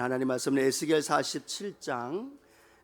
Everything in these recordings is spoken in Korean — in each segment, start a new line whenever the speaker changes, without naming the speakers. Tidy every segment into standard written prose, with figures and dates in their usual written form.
하나님 말씀은 에스겔 47장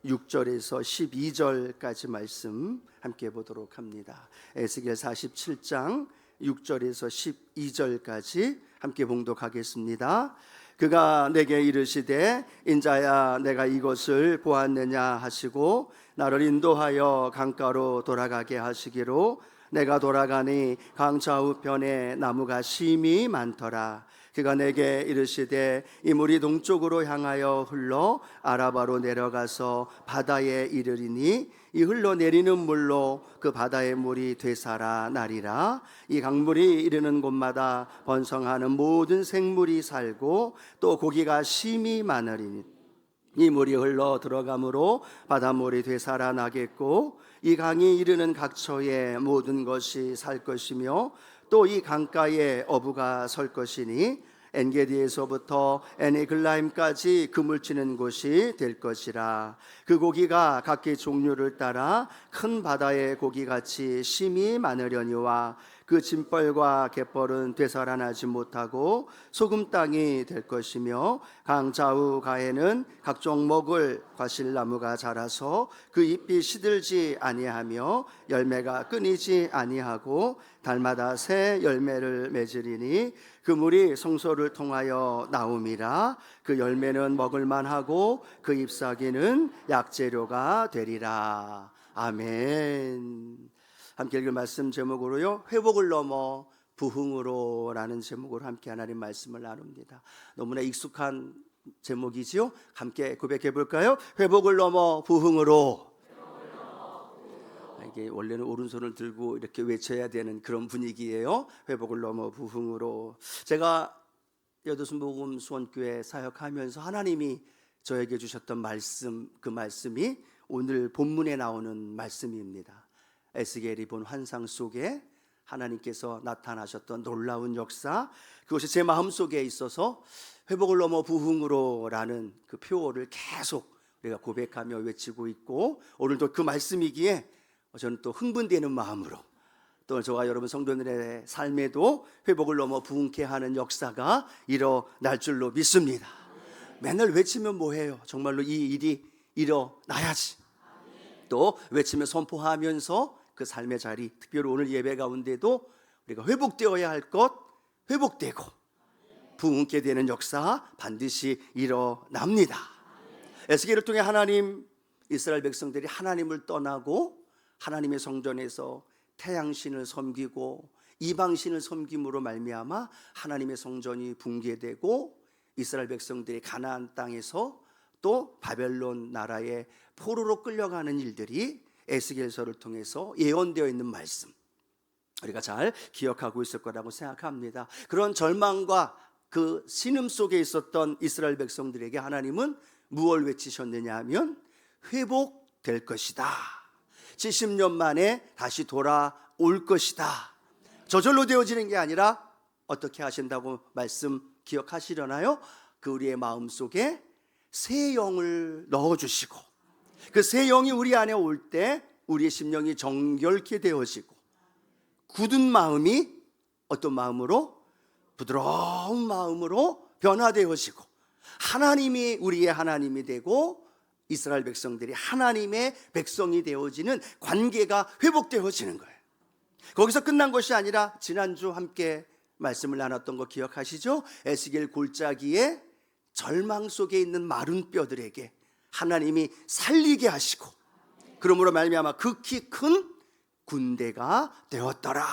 6절에서 12절까지 말씀 함께 보도록 합니다. 에스겔 47장 6절에서 12절까지 함께 봉독하겠습니다. 그가 내게 이르시되 인자야 내가 이것을 보았느냐 하시고 나를 인도하여 강가로 돌아가게 하시기로 내가 돌아가니 강 좌우편에 나무가 심히 많더라. 그가 내게 이르시되 이 물이 동쪽으로 향하여 흘러 아라바로 내려가서 바다에 이르리니 이 흘러내리는 물로 그 바다의 물이 되살아 나리라. 이 강물이 이르는 곳마다 번성하는 모든 생물이 살고 또 고기가 심히 많으리니 이 물이 흘러 들어가므로 바닷물이 되살아나겠고 이 강이 이르는 각처에 모든 것이 살 것이며 또 이 강가에 어부가 설 것이니 엔게디에서부터 에네글라임까지 그물 치는 곳이 될 것이라. 그 고기가 각기 종류를 따라 큰 바다의 고기같이 심히 많으려니와 그 짐벌과 갯벌은 되살아나지 못하고 소금 땅이 될 것이며 강 좌우 가에는 각종 먹을 과실나무가 자라서 그 잎이 시들지 아니하며 열매가 끊이지 아니하고 달마다 새 열매를 맺으리니 그 물이 성소를 통하여 나옴이라. 그 열매는 먹을만하고 그 잎사귀는 약재료가 되리라. 아멘. 함께 읽을 말씀 제목으로요, 회복을 넘어 부흥으로 라는 제목으로 함께 하나님 말씀을 나눕니다. 너무나 익숙한 제목이지요. 함께 고백해 볼까요? 회복을 넘어 부흥으로. 이게 원래는 오른손을 들고 이렇게 외쳐야 되는 그런 분위기예요. 회복을 넘어 부흥으로. 제가 여도순 복음 수원교회 사역하면서 하나님이 저에게 주셨던 말씀, 그 말씀이 오늘 본문에 나오는 말씀입니다. 에스겔이 본 환상 속에 하나님께서 나타나셨던 놀라운 역사, 그것이 제 마음속에 있어서 회복을 넘어 부흥으로 라는 그 표어를 계속 우리가 고백하며 외치고 있고, 오늘도 그 말씀이기에 저는 또 흥분되는 마음으로 또 저와 여러분 성도들의 삶에도 회복을 넘어 부흥케 하는 역사가 일어날 줄로 믿습니다. 맨날 외치면 뭐해요? 정말로 이 일이 일어나야지. 또 외치며 선포하면서 그 삶의 자리, 특별히 오늘 예배 가운데도 우리가 회복되어야 할 것 회복되고 부흥케 되는 역사 반드시 일어납니다. 에스겔을 통해 하나님, 이스라엘 백성들이 하나님을 떠나고 하나님의 성전에서 태양신을 섬기고 이방신을 섬김으로 말미암아 하나님의 성전이 붕괴되고 이스라엘 백성들이 가나안 땅에서 또 바벨론 나라의 포로로 끌려가는 일들이 에스겔서를 통해서 예언되어 있는 말씀, 우리가 잘 기억하고 있을 거라고 생각합니다. 그런 절망과 그 신음 속에 있었던 이스라엘 백성들에게 하나님은 무엇을 외치셨느냐 하면 회복될 것이다. 70년 만에 다시 돌아올 것이다. 저절로 되어지는 게 아니라 어떻게 하신다고 말씀 기억하시려나요? 그 우리의 마음속에 새 영을 넣어주시고 그 새 영이 우리 안에 올 때 우리의 심령이 정결케 되어지고 굳은 마음이 어떤 마음으로? 부드러운 마음으로 변화되어지고 하나님이 우리의 하나님이 되고 이스라엘 백성들이 하나님의 백성이 되어지는 관계가 회복되어지는 거예요. 거기서 끝난 것이 아니라 지난주 함께 말씀을 나눴던 거 기억하시죠? 에스겔 골짜기에 절망 속에 있는 마른 뼈들에게 하나님이 살리게 하시고 그러므로 말미암아 극히 큰 군대가 되었더라.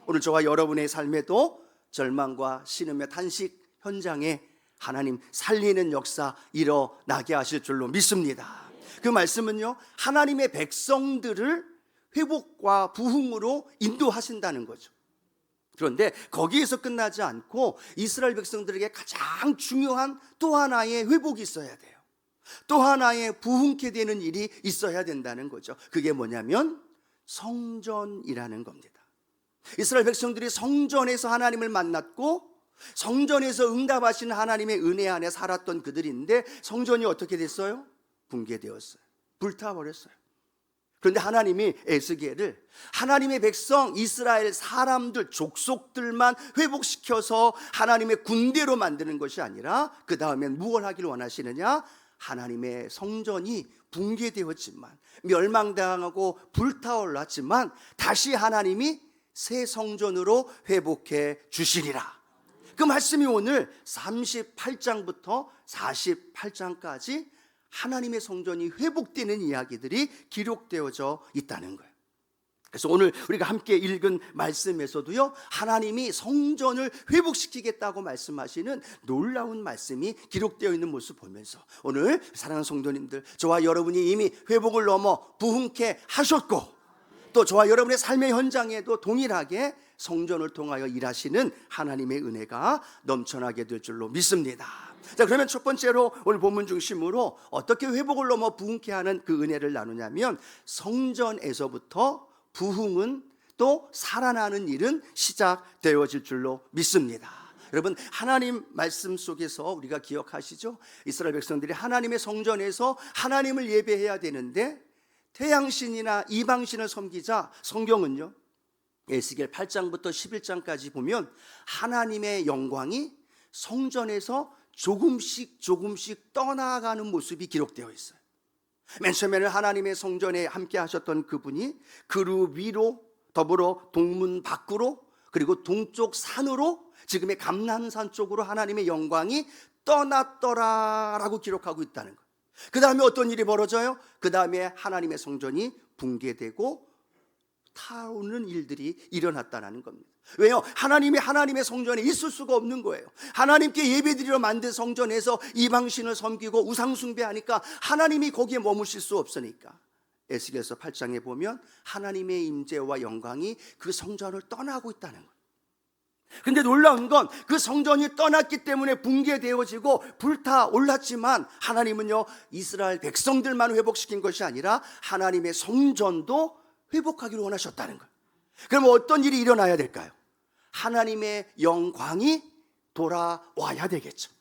오늘 저와 여러분의 삶에도 절망과 신음의 탄식 현장에 하나님 살리는 역사 일어나게 하실 줄로 믿습니다. 그 말씀은요, 하나님의 백성들을 회복과 부흥으로 인도하신다는 거죠. 그런데 거기에서 끝나지 않고 이스라엘 백성들에게 가장 중요한 또 하나의 회복이 있어야 돼요. 또 하나의 부흥케 되는 일이 있어야 된다는 거죠. 그게 뭐냐면 성전이라는 겁니다. 이스라엘 백성들이 성전에서 하나님을 만났고 성전에서 응답하시는 하나님의 은혜 안에 살았던 그들인데 성전이 어떻게 됐어요? 붕괴되었어요. 불타버렸어요. 그런데 하나님이 에스겔을 하나님의 백성 이스라엘 사람들 족속들만 회복시켜서 하나님의 군대로 만드는 것이 아니라 그 다음엔 무엇을 하기를 원하시느냐? 하나님의 성전이 붕괴되었지만 멸망당하고 불타올랐지만 다시 하나님이 새 성전으로 회복해 주시리라. 그 말씀이 오늘 38장부터 48장까지 하나님의 성전이 회복되는 이야기들이 기록되어져 있다는 거예요. 그래서 오늘 우리가 함께 읽은 말씀에서도요, 하나님이 성전을 회복시키겠다고 말씀하시는 놀라운 말씀이 기록되어 있는 모습 보면서 오늘 사랑하는 성도님들, 저와 여러분이 이미 회복을 넘어 부흥케 하셨고 또 저와 여러분의 삶의 현장에도 동일하게 성전을 통하여 일하시는 하나님의 은혜가 넘쳐나게 될 줄로 믿습니다. 자, 그러면 첫 번째로 오늘 본문 중심으로 어떻게 회복을 넘어 부흥케 하는 그 은혜를 나누냐면 성전에서부터 부흥은 또 살아나는 일은 시작되어질 줄로 믿습니다. 여러분, 하나님 말씀 속에서 우리가 기억하시죠? 이스라엘 백성들이 하나님의 성전에서 하나님을 예배해야 되는데 태양신이나 이방신을 섬기자 성경은요, 에스겔 8장부터 11장까지 보면 하나님의 영광이 성전에서 조금씩 떠나가는 모습이 기록되어 있어요. 맨 처음에는 하나님의 성전에 함께 하셨던 그분이 그루 위로 더불어 동문 밖으로 그리고 동쪽 산으로 지금의 감람산 쪽으로 하나님의 영광이 떠났더라라고 기록하고 있다는 거예요. 그 다음에 어떤 일이 벌어져요? 그 다음에 하나님의 성전이 붕괴되고 타오르는 일들이 일어났다는 겁니다. 왜요? 하나님의 성전에 있을 수가 없는 거예요. 하나님께 예배드리러 만든 성전에서 이방신을 섬기고 우상 숭배하니까 하나님이 거기에 머무실 수 없으니까 에스겔서 8장에 보면 하나님의 임재와 영광이 그 성전을 떠나고 있다는 거예요. 근데 놀라운 건 그 성전이 떠났기 때문에 붕괴되어지고 불타올랐지만 하나님은요, 이스라엘 백성들만 회복시킨 것이 아니라 하나님의 성전도 회복하기를 원하셨다는 거예요. 그럼 어떤 일이 일어나야 될까요? 하나님의 영광이 돌아와야 되겠죠.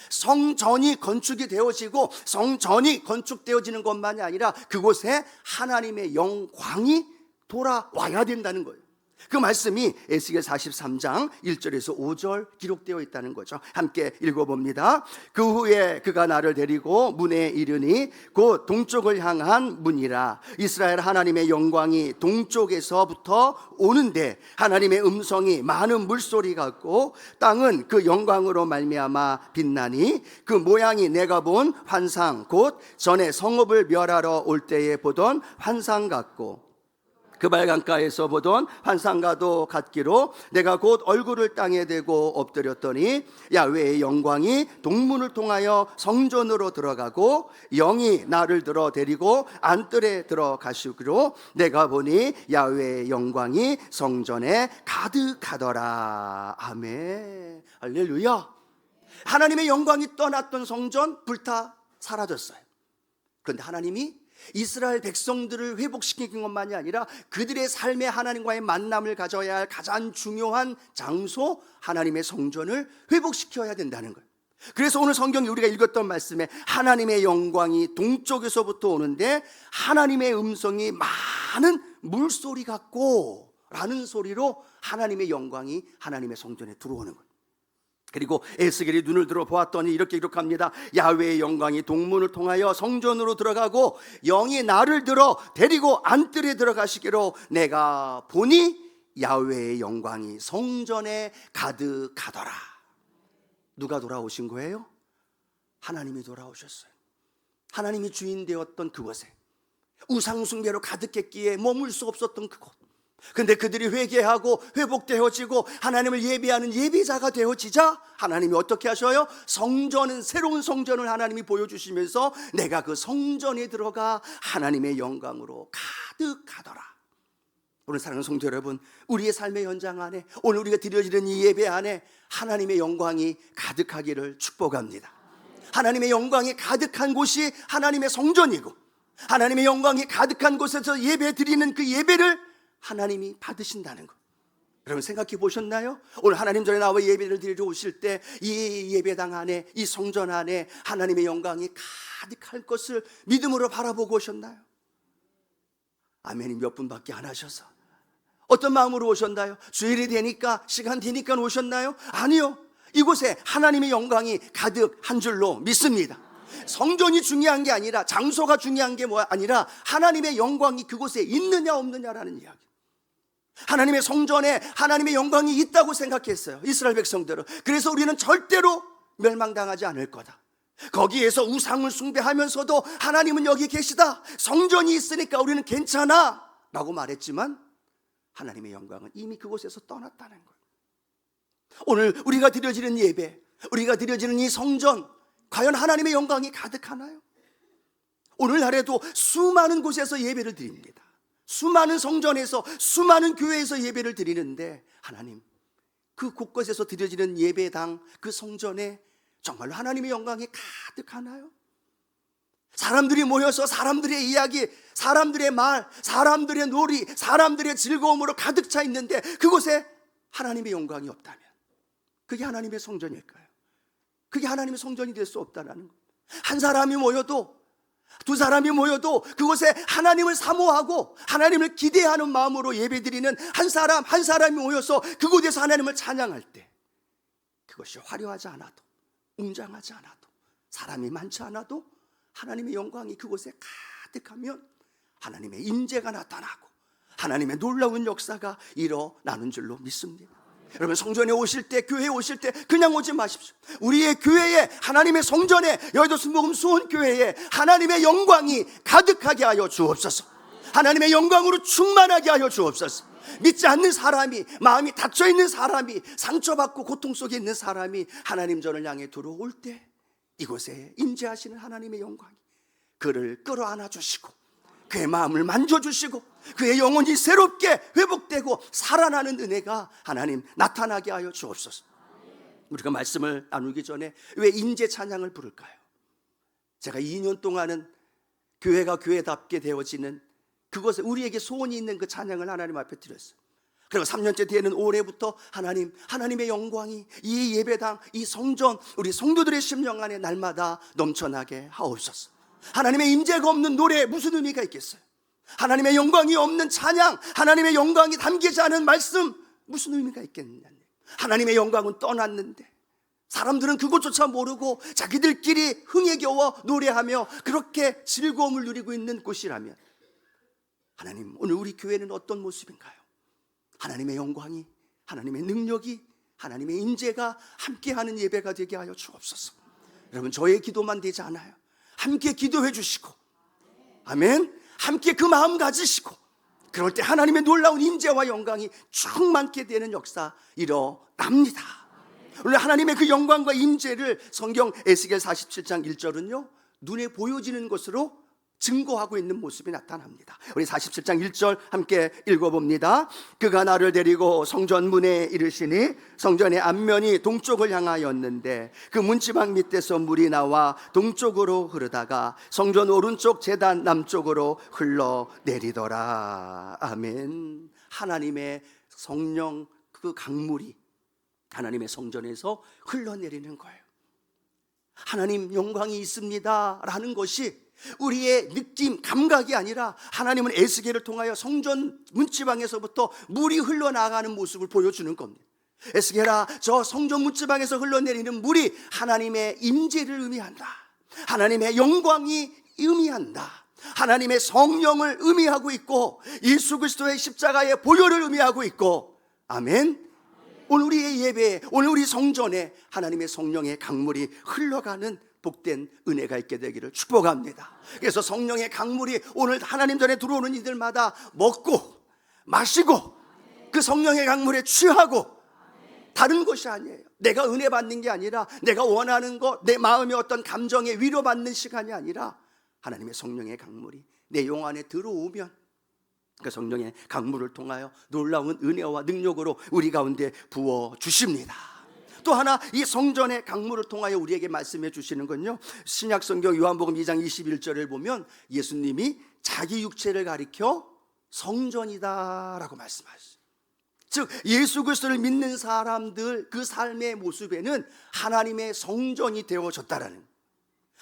성전이 건축이 되어지고 성전이 건축되어지는 것만이 아니라 그곳에 하나님의 영광이 돌아와야 된다는 거예요. 그 말씀이 에스겔 43장 1절에서 5절 기록되어 있다는 거죠. 함께 읽어봅니다. 그 후에 그가 나를 데리고 문에 이르니 곧 동쪽을 향한 문이라. 이스라엘 하나님의 영광이 동쪽에서부터 오는데 하나님의 음성이 많은 물소리 같고 땅은 그 영광으로 말미암아 빛나니 그 모양이 내가 본 환상 곧 전에 성읍을 멸하러 올 때에 보던 환상 같고 그 발강가에서 보던 환상과도 같기로 내가 곧 얼굴을 땅에 대고 엎드렸더니 야훼의 영광이 동문을 통하여 성전으로 들어가고 영이 나를 들어 데리고 안뜰에 들어가시기로 내가 보니 야훼의 영광이 성전에 가득하더라. 아멘. 할렐루야. 하나님의 영광이 떠났던 성전 불타 사라졌어요. 그런데 하나님이 이스라엘 백성들을 회복시킨 것만이 아니라 그들의 삶에 하나님과의 만남을 가져야 할 가장 중요한 장소 하나님의 성전을 회복시켜야 된다는 거예요. 그래서 오늘 성경이 우리가 읽었던 말씀에 하나님의 영광이 동쪽에서부터 오는데 하나님의 음성이 많은 물소리 같고 라는 소리로 하나님의 영광이 하나님의 성전에 들어오는 거예요. 그리고 에스겔이 눈을 들어 보았더니 이렇게 기록합니다. 야훼의 영광이 동문을 통하여 성전으로 들어가고 영이 나를 들어 데리고 안뜰에 들어가시기로 내가 보니 야훼의 영광이 성전에 가득하더라. 누가 돌아오신 거예요? 하나님이 돌아오셨어요. 하나님이 주인 되었던 그곳에 우상 숭배로 가득했기에 머물 수 없었던 그곳. 근데 그들이 회개하고 회복되어지고 하나님을 예배하는 예배자가 되어지자 하나님이 어떻게 하셔요? 성전은 새로운 성전을 하나님이 보여주시면서 내가 그 성전에 들어가 하나님의 영광으로 가득하더라. 오늘 사랑하는 성도 여러분, 우리의 삶의 현장 안에 오늘 우리가 드려지는 이 예배 안에 하나님의 영광이 가득하기를 축복합니다. 하나님의 영광이 가득한 곳이 하나님의 성전이고 하나님의 영광이 가득한 곳에서 예배 드리는 그 예배를 하나님이 받으신다는 것. 여러분 생각해 보셨나요? 오늘 하나님 전에 나와 예배를 드리러 오실 때 이 예배당 안에 이 성전 안에 하나님의 영광이 가득할 것을 믿음으로 바라보고 오셨나요? 아멘이 몇 분밖에 안 하셔서. 어떤 마음으로 오셨나요? 주일이 되니까, 시간 되니까 오셨나요? 아니요. 이곳에 하나님의 영광이 가득한 줄로 믿습니다. 성전이 중요한 게 아니라, 장소가 중요한 게 아니라 하나님의 영광이 그곳에 있느냐 없느냐라는 이야기. 하나님의 성전에 하나님의 영광이 있다고 생각했어요, 이스라엘 백성들은. 그래서 우리는 절대로 멸망당하지 않을 거다. 거기에서 우상을 숭배하면서도 하나님은 여기 계시다, 성전이 있으니까 우리는 괜찮아 라고 말했지만 하나님의 영광은 이미 그곳에서 떠났다는 거예요. 오늘 우리가 드려지는 예배, 우리가 드려지는 이 성전, 과연 하나님의 영광이 가득하나요? 오늘날에도 수많은 곳에서 예배를 드립니다. 수많은 성전에서, 수많은 교회에서 예배를 드리는데 하나님, 그 곳곳에서 드려지는 예배당, 그 성전에 정말로 하나님의 영광이 가득하나요? 사람들이 모여서 사람들의 이야기, 사람들의 말, 사람들의 놀이, 사람들의 즐거움으로 가득 차 있는데 그곳에 하나님의 영광이 없다면 그게 하나님의 성전일까요? 그게 하나님의 성전이 될 수 없다는 것. 한 사람이 모여도, 두 사람이 모여도 그곳에 하나님을 사모하고 하나님을 기대하는 마음으로 예배드리는 한 사람 한 사람이 모여서 그곳에서 하나님을 찬양할 때 그것이 화려하지 않아도, 웅장하지 않아도, 사람이 많지 않아도 하나님의 영광이 그곳에 가득하면 하나님의 임재가 나타나고 하나님의 놀라운 역사가 일어나는 줄로 믿습니다. 여러분, 성전에 오실 때, 교회에 오실 때 그냥 오지 마십시오. 우리의 교회에, 하나님의 성전에, 여의도 순복음 수원교회에 하나님의 영광이 가득하게 하여 주옵소서. 하나님의 영광으로 충만하게 하여 주옵소서. 믿지 않는 사람이, 마음이 닫혀있는 사람이, 상처받고 고통 속에 있는 사람이 하나님 전을 향해 들어올 때 이곳에 임재하시는 하나님의 영광이 그를 끌어안아 주시고 그의 마음을 만져주시고 그의 영혼이 새롭게 회복되고 살아나는 은혜가 하나님 나타나게 하여 주옵소서. 우리가 말씀을 나누기 전에 왜 임재 찬양을 부를까요? 제가 2년 동안은 교회가 교회답게 되어지는 그것에 우리에게 소원이 있는 그 찬양을 하나님 앞에 드렸어요. 그리고 3년째 되는 올해부터 하나님의 영광이 이 예배당, 이 성전, 우리 성도들의 심령 안에 날마다 넘쳐나게 하옵소서. 하나님의 임재가 없는 노래에 무슨 의미가 있겠어요? 하나님의 영광이 없는 찬양, 하나님의 영광이 담기지 않은 말씀, 무슨 의미가 있겠느냐. 하나님의 영광은 떠났는데 사람들은 그것조차 모르고 자기들끼리 흥에 겨워 노래하며 그렇게 즐거움을 누리고 있는 곳이라면, 하나님, 오늘 우리 교회는 어떤 모습인가요? 하나님의 영광이, 하나님의 능력이, 하나님의 임재가 함께하는 예배가 되게 하여 주옵소서. 여러분, 저의 기도만 되지 않아요. 함께 기도해 주시고, 아멘, 함께 그 마음 가지시고, 그럴 때 하나님의 놀라운 임재와 영광이 충만케 되는 역사 일어납니다. 원래 하나님의 그 영광과 임재를 성경 에스겔 47장 1절은요 눈에 보여지는 것으로 증거하고 있는 모습이 나타납니다. 우리 47장 1절 함께 읽어봅니다. 그가 나를 데리고 성전 문에 이르시니 성전의 앞면이 동쪽을 향하였는데 그 문지방 밑에서 물이 나와 동쪽으로 흐르다가 성전 오른쪽 제단 남쪽으로 흘러내리더라. 아멘. 하나님의 성령 그 강물이 하나님의 성전에서 흘러내리는 거예요. 하나님 영광이 있습니다 라는 것이 우리의 느낌, 감각이 아니라 하나님은 에스겔을 통하여 성전 문지방에서부터 물이 흘러나가는 모습을 보여주는 겁니다. 에스겔아, 저 성전 문지방에서 흘러내리는 물이 하나님의 임재를 의미한다, 하나님의 영광이 의미한다, 하나님의 성령을 의미하고 있고 예수 그리스도의 십자가의 보혈을 의미하고 있고, 아멘. 오늘 우리의 예배에, 오늘 우리 성전에 하나님의 성령의 강물이 흘러가는 복된 은혜가 있게 되기를 축복합니다. 그래서 성령의 강물이 오늘 하나님 전에 들어오는 이들마다 먹고 마시고 그 성령의 강물에 취하고, 다른 것이 아니에요. 내가 은혜 받는 게 아니라 내가 원하는 것, 내 마음의 어떤 감정에 위로받는 시간이 아니라 하나님의 성령의 강물이 내 영 안에 들어오면 그 성령의 강물을 통하여 놀라운 은혜와 능력으로 우리 가운데 부어주십니다. 또 하나, 이 성전의 강물을 통하여 우리에게 말씀해 주시는 건요, 신약성경 요한복음 2장 21절을 보면 예수님이 자기 육체를 가리켜 성전이다 라고 말씀하셨어요. 즉 예수 그리스도를 믿는 사람들 그 삶의 모습에는 하나님의 성전이 되어졌다라는,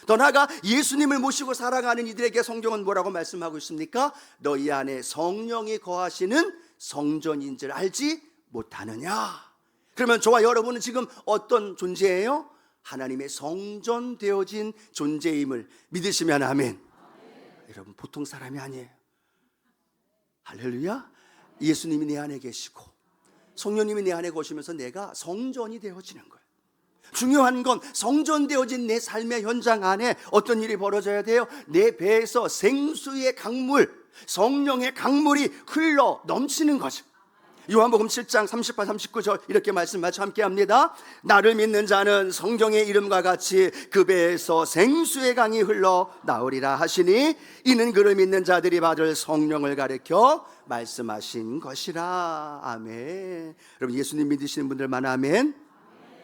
더 나아가 예수님을 모시고 살아가는 이들에게 성경은 뭐라고 말씀하고 있습니까? 너희 안에 성령이 거하시는 성전인 줄 알지 못하느냐? 그러면 저와 여러분은 지금 어떤 존재예요? 하나님의 성전 되어진 존재임을 믿으시면 아멘. 여러분 보통 사람이 아니에요. 할렐루야. 예수님이 내 안에 계시고 성령님이 내 안에 거시면서 내가 성전이 되어지는 거예요. 중요한 건 성전되어진 내 삶의 현장 안에 어떤 일이 벌어져야 돼요? 내 배에서 생수의 강물, 성령의 강물이 흘러 넘치는 거죠. 요한복음 7장 38, 39절 이렇게 말씀하죠. 함께 합니다. 나를 믿는 자는 성경의 이름과 같이 그 배에서 생수의 강이 흘러 나오리라 하시니 이는 그를 믿는 자들이 받을 성령을 가리켜 말씀하신 것이라. 아멘. 여러분 예수님 믿으시는 분들만 아멘.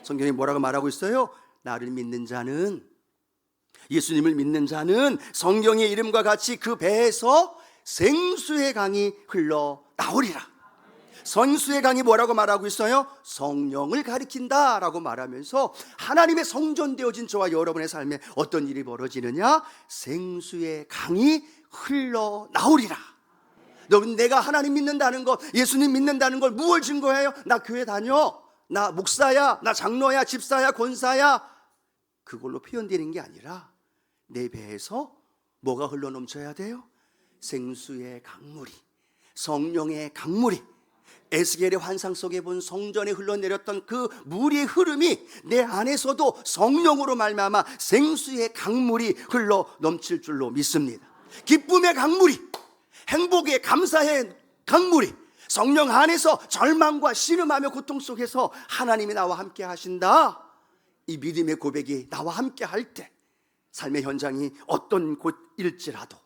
성경이 뭐라고 말하고 있어요? 나를 믿는 자는, 예수님을 믿는 자는 성경의 이름과 같이 그 배에서 생수의 강이 흘러 나오리라. 생수의 강이 뭐라고 말하고 있어요? 성령을 가리킨다 라고 말하면서 하나님의 성전 되어진 저와 여러분의 삶에 어떤 일이 벌어지느냐? 생수의 강이 흘러 나오리라. 여러분 내가 하나님 믿는다는 것, 예수님 믿는다는 걸 무엇을 증거해요? 나 교회 다녀, 나 목사야, 나 장로야, 집사야, 권사야, 그걸로 표현되는 게 아니라 내 배에서 뭐가 흘러 넘쳐야 돼요? 생수의 강물이, 성령의 강물이, 에스겔의 환상 속에 본 성전에 흘러내렸던 그 물의 흐름이 내 안에서도 성령으로 말미암아 생수의 강물이 흘러 넘칠 줄로 믿습니다. 기쁨의 강물이, 행복의 감사의 강물이, 성령 안에서 절망과 신음하며 고통 속에서 하나님이 나와 함께 하신다, 이 믿음의 고백이 나와 함께 할 때 삶의 현장이 어떤 곳일지라도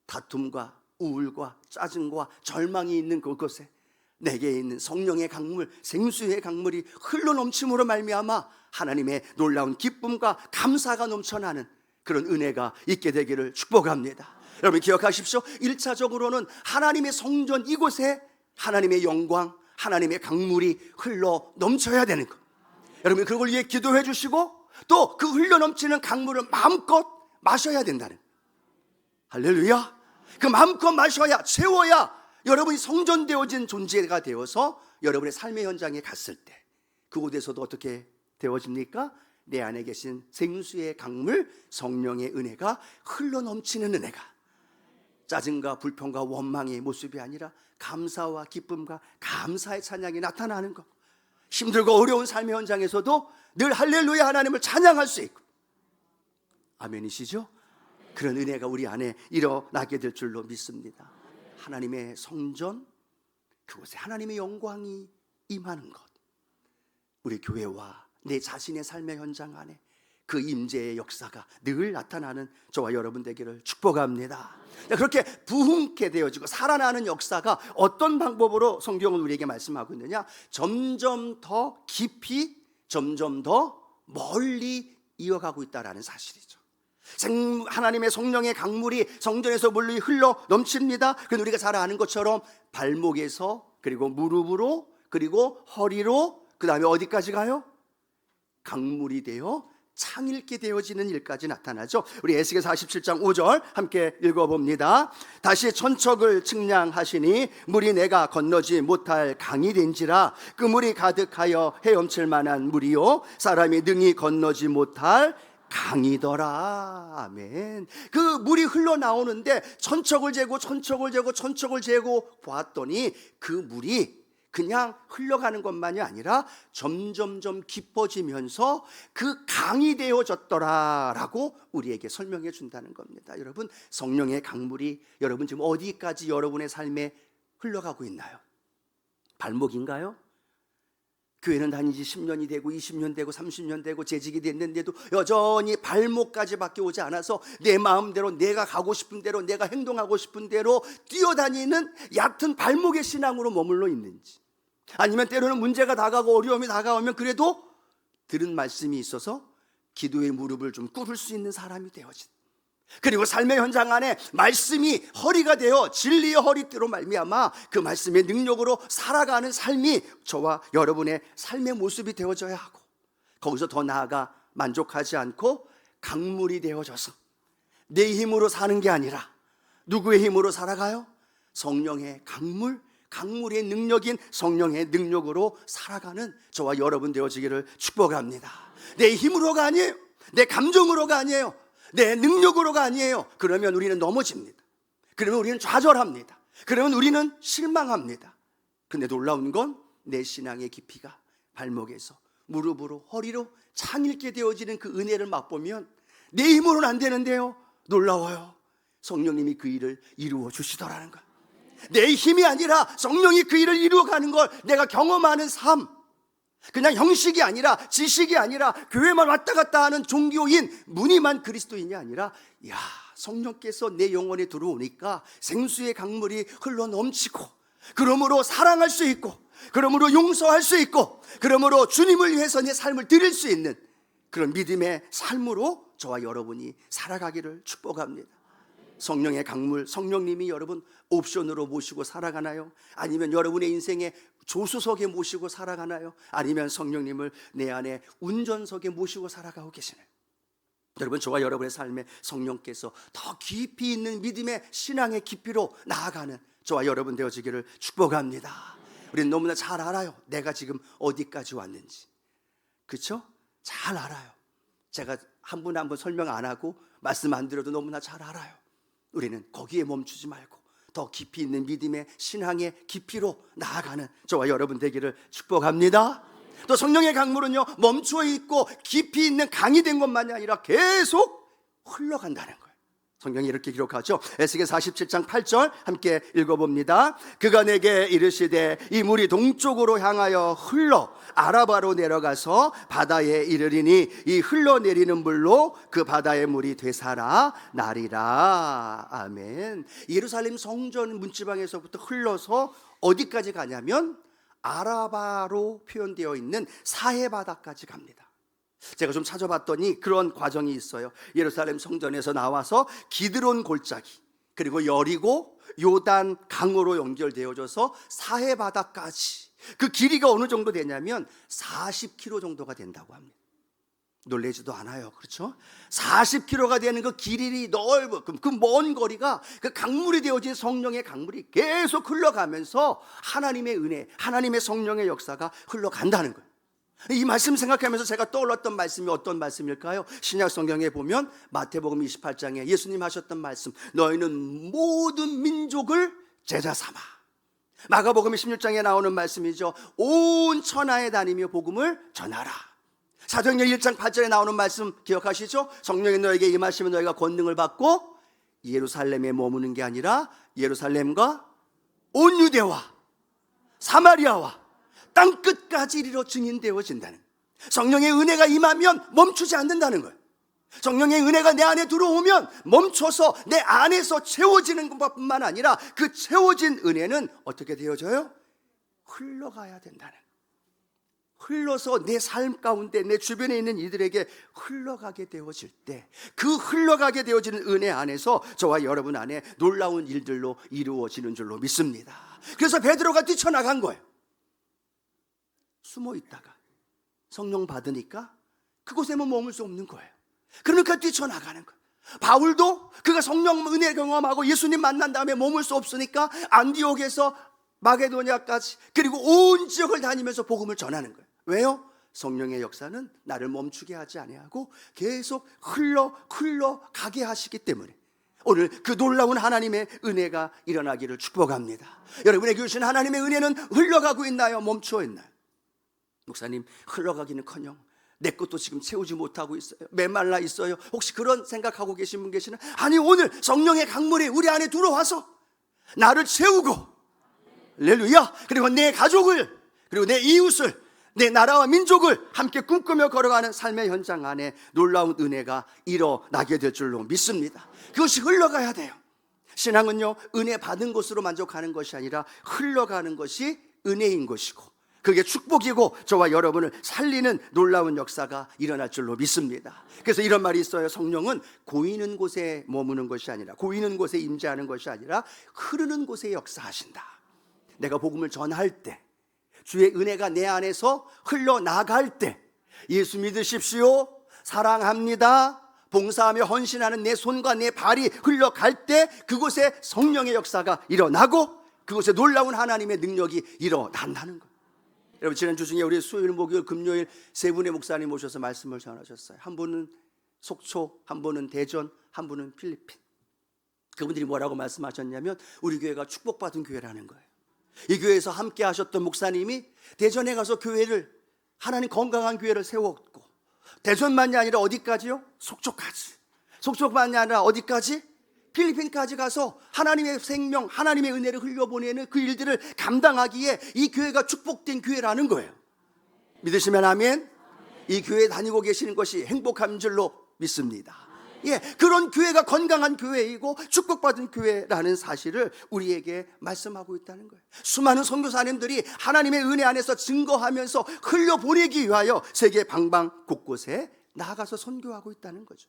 다툼과 우울과 짜증과 절망이 있는 그곳에 내게 있는 성령의 강물, 생수의 강물이 흘러넘침으로 말미암아 하나님의 놀라운 기쁨과 감사가 넘쳐나는 그런 은혜가 있게 되기를 축복합니다. 여러분 기억하십시오. 1차적으로는 하나님의 성전 이곳에 하나님의 영광, 하나님의 강물이 흘러 넘쳐야 되는 것. 여러분 그걸 위해 기도해 주시고 또 그 흘러 넘치는 강물을 마음껏 마셔야 된다는, 할렐루야. 그 마음껏 마셔야, 채워야 여러분이 성전되어진 존재가 되어서 여러분의 삶의 현장에 갔을 때 그곳에서도 어떻게 되어집니까? 내 안에 계신 생수의 강물, 성령의 은혜가 흘러넘치는 은혜가, 짜증과 불평과 원망의 모습이 아니라 감사와 기쁨과 감사의 찬양이 나타나는 것. 힘들고 어려운 삶의 현장에서도 늘 할렐루야 하나님을 찬양할 수 있고, 아멘이시죠? 그런 은혜가 우리 안에 일어나게 될 줄로 믿습니다. 하나님의 성전, 그곳에 하나님의 영광이 임하는 것, 우리 교회와 내 자신의 삶의 현장 안에 그 임재의 역사가 늘 나타나는 저와 여러분 되기를 축복합니다. 그렇게 부흥케 되어지고 살아나는 역사가 어떤 방법으로 성경은 우리에게 말씀하고 있느냐? 점점 더 깊이, 점점 더 멀리 이어가고 있다는 사실이죠. 하나님의 성령의 강물이 성전에서 물이 흘러 넘칩니다. 그런데 우리가 잘 아는 것처럼 발목에서, 그리고 무릎으로, 그리고 허리로, 그 다음에 어디까지 가요? 강물이 되어 창일게 되어지는 일까지 나타나죠. 우리 에스겔 47장 5절 함께 읽어봅니다. 다시 천척을 측량하시니 물이 내가 건너지 못할 강이 된지라. 그 물이 가득하여 헤엄칠 만한 물이요 사람이 능히 건너지 못할 강이더라. 아멘. 그 물이 흘러나오는데 천척을 재고 봤더니 그 물이 그냥 흘러가는 것만이 아니라 점점점 깊어지면서 그 강이 되어졌더라라고 우리에게 설명해 준다는 겁니다. 여러분, 성령의 강물이 여러분 지금 어디까지 여러분의 삶에 흘러가고 있나요? 발목인가요? 교회는 다닌 지 10년이 되고 20년 되고 30년 되고 재직이 됐는데도 여전히 발목까지밖에 오지 않아서 내 마음대로, 내가 가고 싶은 대로, 내가 행동하고 싶은 대로 뛰어다니는 얕은 발목의 신앙으로 머물러 있는지, 아니면 때로는 문제가 다가오고 어려움이 다가오면 그래도 들은 말씀이 있어서 기도의 무릎을 좀 꿇을 수 있는 사람이 되어진, 그리고 삶의 현장 안에 말씀이 허리가 되어 진리의 허리띠로 말미암아 그 말씀의 능력으로 살아가는 삶이 저와 여러분의 삶의 모습이 되어져야 하고, 거기서 더 나아가 만족하지 않고 강물이 되어져서 내 힘으로 사는 게 아니라 누구의 힘으로 살아가요? 성령의 강물, 강물의 능력인 성령의 능력으로 살아가는 저와 여러분 되어지기를 축복합니다. 내 힘으로가 아니에요. 내 감정으로가 아니에요. 내 능력으로가 아니에요. 그러면 우리는 넘어집니다. 그러면 우리는 좌절합니다. 그러면 우리는 실망합니다. 근데 놀라운 건 내 신앙의 깊이가 발목에서 무릎으로 허리로 창일게 되어지는 그 은혜를 맛보면 내 힘으로는 안 되는데요, 놀라워요. 성령님이 그 일을 이루어 주시더라는 거예요. 내 힘이 아니라 성령이 그 일을 이루어가는 걸 내가 경험하는 삶, 그냥 형식이 아니라 지식이 아니라 교회만 왔다 갔다 하는 종교인 무늬만 그리스도인이 아니라, 야, 성령께서 내 영혼에 들어오니까 생수의 강물이 흘러 넘치고, 그러므로 사랑할 수 있고, 그러므로 용서할 수 있고, 그러므로 주님을 위해서 내 삶을 드릴 수 있는 그런 믿음의 삶으로 저와 여러분이 살아가기를 축복합니다. 성령의 강물, 성령님이 여러분 옵션으로 모시고 살아가나요? 아니면 여러분의 인생의 조수석에 모시고 살아가나요? 아니면 성령님을 내 안에 운전석에 모시고 살아가고 계시나요? 여러분, 저와 여러분의 삶에 성령께서 더 깊이 있는 믿음의 신앙의 깊이로 나아가는 저와 여러분 되어지기를 축복합니다. 우리는 너무나 잘 알아요. 내가 지금 어디까지 왔는지. 그렇죠? 잘 알아요. 제가 한 분 한 분 설명 안 하고 말씀 안 드려도 너무나 잘 알아요. 우리는 거기에 멈추지 말고 더 깊이 있는 믿음의 신앙의 깊이로 나아가는 저와 여러분 되기를 축복합니다. 또 성령의 강물은요, 멈추어 있고 깊이 있는 강이 된 것만이 아니라 계속 흘러간다는 거예요. 성경이 이렇게 기록하죠. 에스겔 47장 8절 함께 읽어봅니다. 그가 내게 이르시되 이 물이 동쪽으로 향하여 흘러 아라바로 내려가서 바다에 이르리니 이 흘러내리는 물로 그 바다의 물이 되살아 나리라. 아멘. 예루살렘 성전 문지방에서부터 흘러서 어디까지 가냐면 아라바로 표현되어 있는 사해바다까지 갑니다. 제가 좀 찾아봤더니 그런 과정이 있어요. 예루살렘 성전에서 나와서 기드론 골짜기, 그리고 여리고 요단 강으로 연결되어져서 사해바다까지, 그 길이가 어느 정도 되냐면 40km 정도가 된다고 합니다. 놀라지도 않아요. 그렇죠? 40km가 되는 그 길이 넓어, 그 먼 거리가 그 강물이 되어진 성령의 강물이 계속 흘러가면서 하나님의 은혜, 하나님의 성령의 역사가 흘러간다는 거예요. 이 말씀 생각하면서 제가 떠올랐던 말씀이 어떤 말씀일까요? 신약 성경에 보면 마태복음 28장에 예수님 하셨던 말씀, 너희는 모든 민족을 제자 삼아. 마가복음 16장에 나오는 말씀이죠. 온 천하에 다니며 복음을 전하라. 사도행전 1장 8절에 나오는 말씀 기억하시죠? 성령이 너에게 임하시면 너희가 권능을 받고 예루살렘에 머무는 게 아니라 예루살렘과 온 유대와 사마리아와 땅끝까지 이르러 증인되어진다는, 성령의 은혜가 임하면 멈추지 않는다는 거예요. 성령의 은혜가 내 안에 들어오면 멈춰서 내 안에서 채워지는 것뿐만 아니라 그 채워진 은혜는 어떻게 되어져요? 흘러가야 된다는, 흘러서 내 삶 가운데 내 주변에 있는 이들에게 흘러가게 되어질 때, 그 흘러가게 되어지는 은혜 안에서 저와 여러분 안에 놀라운 일들로 이루어지는 줄로 믿습니다. 그래서 베드로가 뛰쳐나간 거예요. 숨어 있다가 성령 받으니까 그곳에만 머물 수 없는 거예요. 그러니까 뛰쳐나가는 거예요. 바울도 그가 성령 은혜 경험하고 예수님 만난 다음에 머물 수 없으니까 안디옥에서 마게도냐까지, 그리고 온 지역을 다니면서 복음을 전하는 거예요. 왜요? 성령의 역사는 나를 멈추게 하지 아니하고 계속 흘러가게 하시기 때문에 오늘 그 놀라운 하나님의 은혜가 일어나기를 축복합니다. 여러분에게 주신 하나님의 은혜는 흘러가고 있나요? 멈추어 있나요? 목사님, 흘러가기는커녕 내 것도 지금 채우지 못하고 있어요. 메말라 있어요. 혹시 그런 생각하고 계신 분 계시나요? 아니, 오늘 성령의 강물이 우리 안에 들어와서 나를 채우고, 할렐루야, 그리고 내 가족을, 그리고 내 이웃을, 내 나라와 민족을 함께 꿈꾸며 걸어가는 삶의 현장 안에 놀라운 은혜가 일어나게 될 줄로 믿습니다. 그것이 흘러가야 돼요. 신앙은요, 은혜 받은 것으로 만족하는 것이 아니라 흘러가는 것이 은혜인 것이고, 그게 축복이고 저와 여러분을 살리는 놀라운 역사가 일어날 줄로 믿습니다. 그래서 이런 말이 있어요. 성령은 고이는 곳에 머무는 것이 아니라, 고이는 곳에 임재하는 것이 아니라 흐르는 곳에 역사하신다. 내가 복음을 전할 때, 주의 은혜가 내 안에서 흘러나갈 때, 예수 믿으십시오, 사랑합니다, 봉사하며 헌신하는 내 손과 내 발이 흘러갈 때 그곳에 성령의 역사가 일어나고 그곳에 놀라운 하나님의 능력이 일어난다는 거예요. 여러분, 지난주 중에 우리 수요일, 목요일, 금요일 세 분의 목사님 모셔서 말씀을 전하셨어요. 한 분은 속초, 한 분은 대전, 한 분은 필리핀. 그분들이 뭐라고 말씀하셨냐면 우리 교회가 축복받은 교회라는 거예요. 이 교회에서 함께 하셨던 목사님이 대전에 가서 교회를, 하나님 건강한 교회를 세웠고, 대전만이 아니라 어디까지요? 속초까지. 속초만이 아니라 어디까지? 필리핀까지 가서 하나님의 생명, 하나님의 은혜를 흘려보내는 그 일들을 감당하기에 이 교회가 축복된 교회라는 거예요. 믿으시면 아멘. 이 교회에 다니고 계시는 것이 행복한 줄로 믿습니다. 예, 그런 교회가 건강한 교회이고 축복받은 교회라는 사실을 우리에게 말씀하고 있다는 거예요. 수많은 선교사님들이 하나님의 은혜 안에서 증거하면서 흘려보내기 위하여 세계 방방 곳곳에 나아가서 선교하고 있다는 거죠.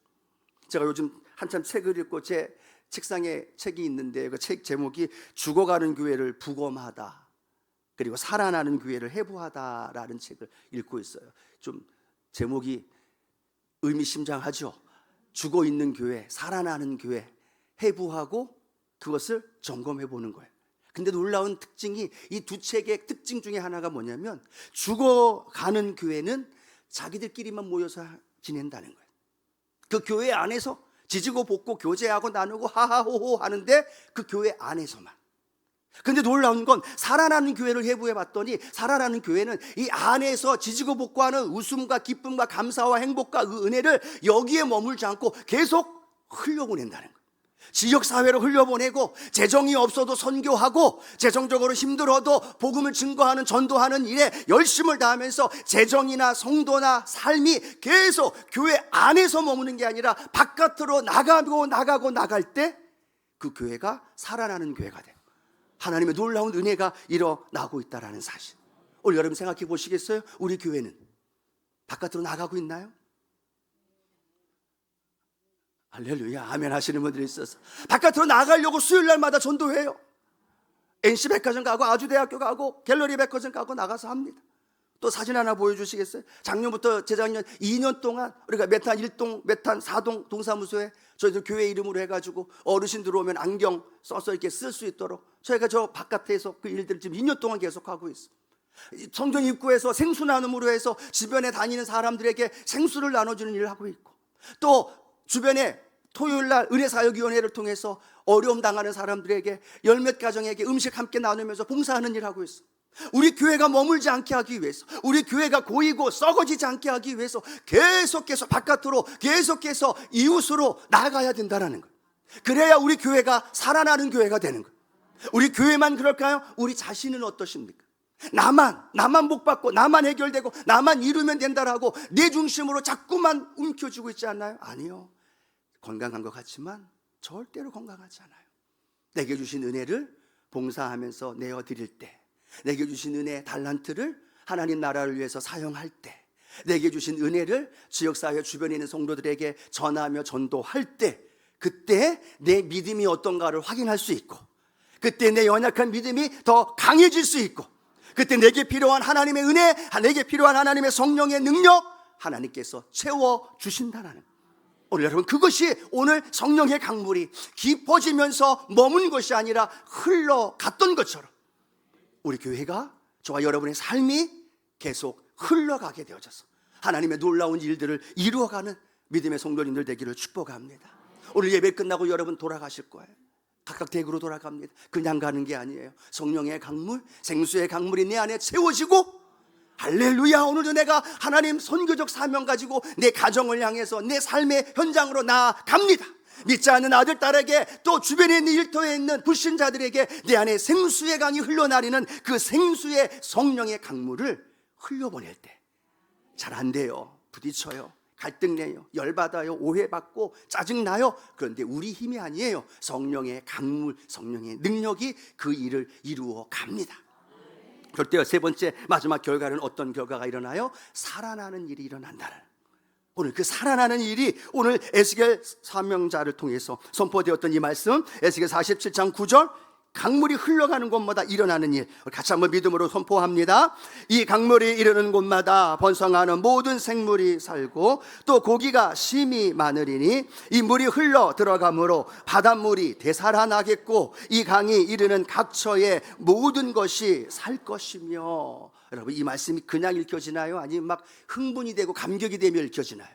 제가 요즘 한참 책을 읽고 제 책상에 책이 있는데 그 책 제목이 죽어가는 교회를 부검하다, 그리고 살아나는 교회를 해부하다라는 책을 읽고 있어요. 좀 제목이 의미심장하죠. 죽어 있는 교회, 살아나는 교회, 해부하고 그것을 점검해 보는 거예요. 근데 놀라운 특징이, 이 두 책의 특징 중에 하나가 뭐냐면 죽어가는 교회는 자기들끼리만 모여서 지낸다는 거예요. 그 교회 안에서 지지고 볶고 교제하고 나누고 하하호호 하는데 그 교회 안에서만. 근데 놀라운 건 살아나는 교회를 해부해 봤더니 살아나는 교회는 이 안에서 지지고 볶고하는 웃음과 기쁨과 감사와 행복과 그 은혜를 여기에 머물지 않고 계속 흘려보낸다는 거예요. 지역사회로 흘려보내고, 재정이 없어도 선교하고, 재정적으로 힘들어도 복음을 증거하는, 전도하는 일에 열심을 다하면서 재정이나 성도나 삶이 계속 교회 안에서 머무는 게 아니라 바깥으로 나갈 때 그 교회가 살아나는 교회가 돼요. 하나님의 놀라운 은혜가 일어나고 있다는 사실. 오늘 여러분 생각해 보시겠어요? 우리 교회는 바깥으로 나가고 있나요? 할렐루야, 아멘 하시는 분들이 있어서 바깥으로 나가려고 수요일 날마다 전도해요. NC백화점 가고 아주대학교 가고 갤러리 백화점 가고 나가서 합니다. 또 사진 하나 보여주시겠어요? 작년부터 재작년 2년 동안 우리가 메탄 1동, 메탄 4동 동사무소에 저희들 교회 이름으로 해가지고 어르신들 오면 안경 써서 이렇게 쓸 수 있도록 저희가 저 바깥에서 그 일들을 지금 2년 동안 계속하고 있어요. 성전 입구에서 생수 나눔으로 해서 주변에 다니는 사람들에게 생수를 나눠주는 일을 하고 있고, 또 주변에 토요일날 은혜사역위원회를 통해서 어려움 당하는 사람들에게 열몇 가정에게 음식 함께 나누면서 봉사하는 일을 하고 있어요. 우리 교회가 머물지 않게 하기 위해서, 우리 교회가 고이고 썩어지지 않게 하기 위해서 계속해서 바깥으로, 계속해서 이웃으로 나아가야 된다는 거예요. 그래야 우리 교회가 살아나는 교회가 되는 거예요. 우리 교회만 그럴까요? 우리 자신은 어떠십니까? 나만 복받고 나만 해결되고 나만 이루면 된다라고 내 중심으로 자꾸만 움켜쥐고 있지 않나요? 아니요, 건강한 것 같지만 절대로 건강하지 않아요. 내게 주신 은혜를 봉사하면서 내어드릴 때, 내게 주신 은혜 달란트를 하나님 나라를 위해서 사용할 때, 내게 주신 은혜를 지역사회 주변에 있는 성도들에게 전하며 전도할 때, 그때 내 믿음이 어떤가를 확인할 수 있고, 그때 내 연약한 믿음이 더 강해질 수 있고, 그때 내게 필요한 하나님의 은혜, 내게 필요한 하나님의 성령의 능력 하나님께서 채워주신다는 거예요. 오늘 여러분, 그것이 오늘 성령의 강물이 깊어지면서 머문 것이 아니라 흘러갔던 것처럼 우리 교회가, 저와 여러분의 삶이 계속 흘러가게 되어져서 하나님의 놀라운 일들을 이루어가는 믿음의 성도님들 되기를 축복합니다. 오늘 예배 끝나고 여러분 돌아가실 거예요. 각각 댁으로 돌아갑니다. 그냥 가는 게 아니에요. 성령의 강물, 생수의 강물이 내 안에 채워지고, 할렐루야, 오늘도 내가 하나님 선교적 사명 가지고 내 가정을 향해서 내 삶의 현장으로 나아갑니다. 믿지 않는 아들, 딸에게, 또 주변에 있는 일터에 있는 불신자들에게 내 안에 생수의 강이 흘러나리는 그 생수의 성령의 강물을 흘려보낼 때 잘 안 돼요. 부딪혀요. 갈등내요. 열받아요. 오해받고 짜증나요. 그런데 우리 힘이 아니에요. 성령의 강물, 성령의 능력이 그 일을 이루어 갑니다. 그럴 때 세 번째, 마지막 결과는 어떤 결과가 일어나요? 살아나는 일이 일어난다는, 오늘 그 살아나는 일이 오늘 에스겔 사명자를 통해서 선포되었던 이 말씀, 에스겔 47장 9절, 강물이 흘러가는 곳마다 일어나는 일, 같이 한번 믿음으로 선포합니다. 이 강물이 이르는 곳마다 번성하는 모든 생물이 살고 또 고기가 심히 많으리니 이 물이 흘러 들어가므로 바닷물이 되살아나겠고 이 강이 이르는 각처의 모든 것이 살 것이며. 여러분, 이 말씀이 그냥 읽혀지나요? 아니면 막 흥분이 되고 감격이 되며 읽혀지나요?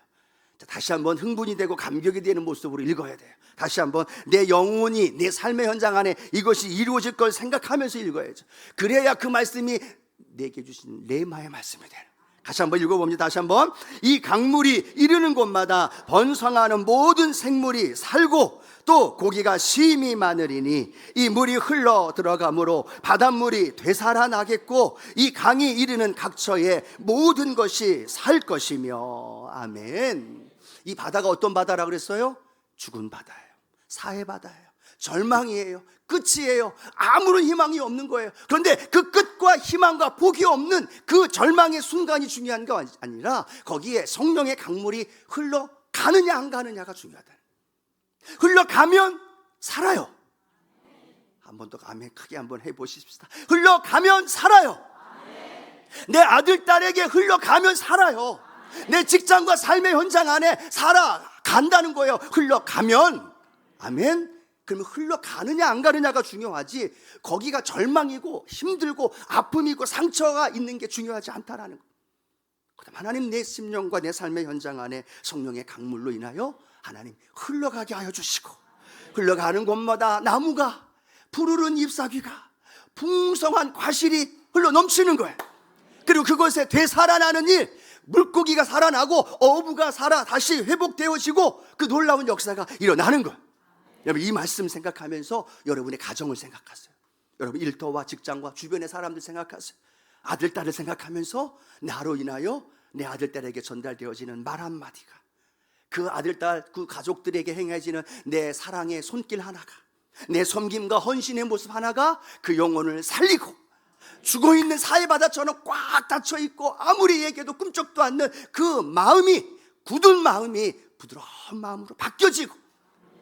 다시 한번 흥분이 되고 감격이 되는 모습으로 읽어야 돼요. 다시 한번 내 영혼이 내 삶의 현장 안에 이것이 이루어질 걸 생각하면서 읽어야죠. 그래야 그 말씀이 내게 주신 레마의 말씀이 돼요. 다시 한번 읽어봅니다. 다시 한번. 이 강물이 이르는 곳마다 번성하는 모든 생물이 살고 또 고기가 심히 많으리니 이 물이 흘러 들어가므로 바닷물이 되살아나겠고 이 강이 이르는 각처의 모든 것이 살 것이며. 아멘. 이 바다가 어떤 바다라 그랬어요? 죽은 바다예요. 사해 바다예요. 절망이에요. 끝이에요. 아무런 희망이 없는 거예요. 그런데 그 끝과 희망과 복이 없는 그 절망의 순간이 중요한 게 아니라 거기에 성령의 강물이 흘러가느냐 안 가느냐가 중요하다. 흘러가면 살아요. 한 번 더 아멘 크게 한번 해보십시다. 흘러가면 살아요. 내 아들 딸에게 흘러가면 살아요. 내 직장과 삶의 현장 안에 살아간다는 거예요. 흘러가면. 아멘. 그러면 흘러가느냐 안 가느냐가 중요하지 거기가 절망이고 힘들고 아픔이고 상처가 있는 게 중요하지 않다라는 거. 그다음 하나님 내 심령과 내 삶의 현장 안에 성령의 강물로 인하여 하나님 흘러가게 하여 주시고 흘러가는 곳마다 나무가 푸르른 잎사귀가 풍성한 과실이 흘러 넘치는 거예요. 그리고 그것에 되살아나는 일, 물고기가 살아나고 어부가 살아 다시 회복되어지고 그 놀라운 역사가 일어나는 거예요. 여러분, 이 말씀 생각하면서 여러분의 가정을 생각하세요. 여러분 일터와 직장과 주변의 사람들 생각하세요. 아들 딸을 생각하면서 나로 인하여 내 아들 딸에게 전달되어지는 말 한마디가, 그 아들 딸 그 가족들에게 행해지는 내 사랑의 손길 하나가, 내 섬김과 헌신의 모습 하나가 그 영혼을 살리고 죽어있는 사해바다처럼 꽉 닫혀있고 아무리 얘기해도 꿈쩍도 않는 그 마음이, 굳은 마음이 부드러운 마음으로 바뀌어지고.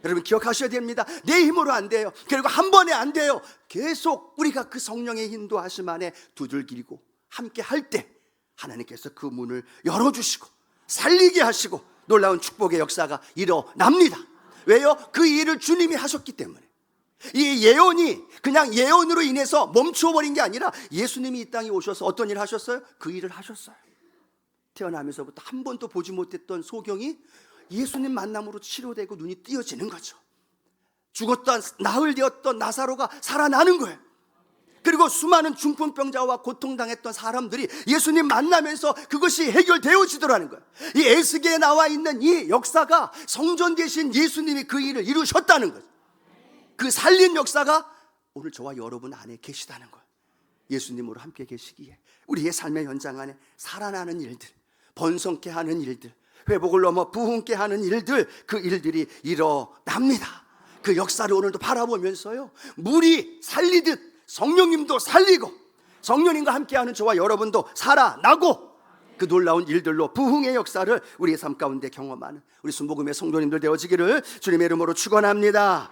여러분 기억하셔야 됩니다. 내 힘으로 안 돼요. 그리고 한 번에 안 돼요. 계속 우리가 그 성령의 인도하심 안에 두들기고 함께 할 때 하나님께서 그 문을 열어주시고 살리게 하시고 놀라운 축복의 역사가 일어납니다. 왜요? 그 일을 주님이 하셨기 때문에. 이 예언이 그냥 예언으로 인해서 멈춰버린 게 아니라 예수님이 이 땅에 오셔서 어떤 일을 하셨어요? 그 일을 하셨어요. 태어나면서부터 한 번도 보지 못했던 소경이 예수님 만남으로 치료되고 눈이 띄어지는 거죠. 죽었던 나흘 되었던 나사로가 살아나는 거예요. 그리고 수많은 중풍병자와 고통당했던 사람들이 예수님 만나면서 그것이 해결되어지더라는 거예요. 이 에스겔에 나와 있는 이 역사가 성전 되신 예수님이 그 일을 이루셨다는 거예요. 그 살린 역사가 오늘 저와 여러분 안에 계시다는 거예요. 예수님으로 함께 계시기에 우리의 삶의 현장 안에 살아나는 일들, 번성케 하는 일들, 회복을 넘어 부흥케 하는 일들, 그 일들이 일어납니다. 그 역사를 오늘도 바라보면서요, 물이 살리듯 성령님도 살리고 성령님과 함께하는 저와 여러분도 살아나고 그 놀라운 일들로 부흥의 역사를 우리의 삶 가운데 경험하는 우리 순복음의 성도님들 되어지기를 주님의 이름으로 축원합니다.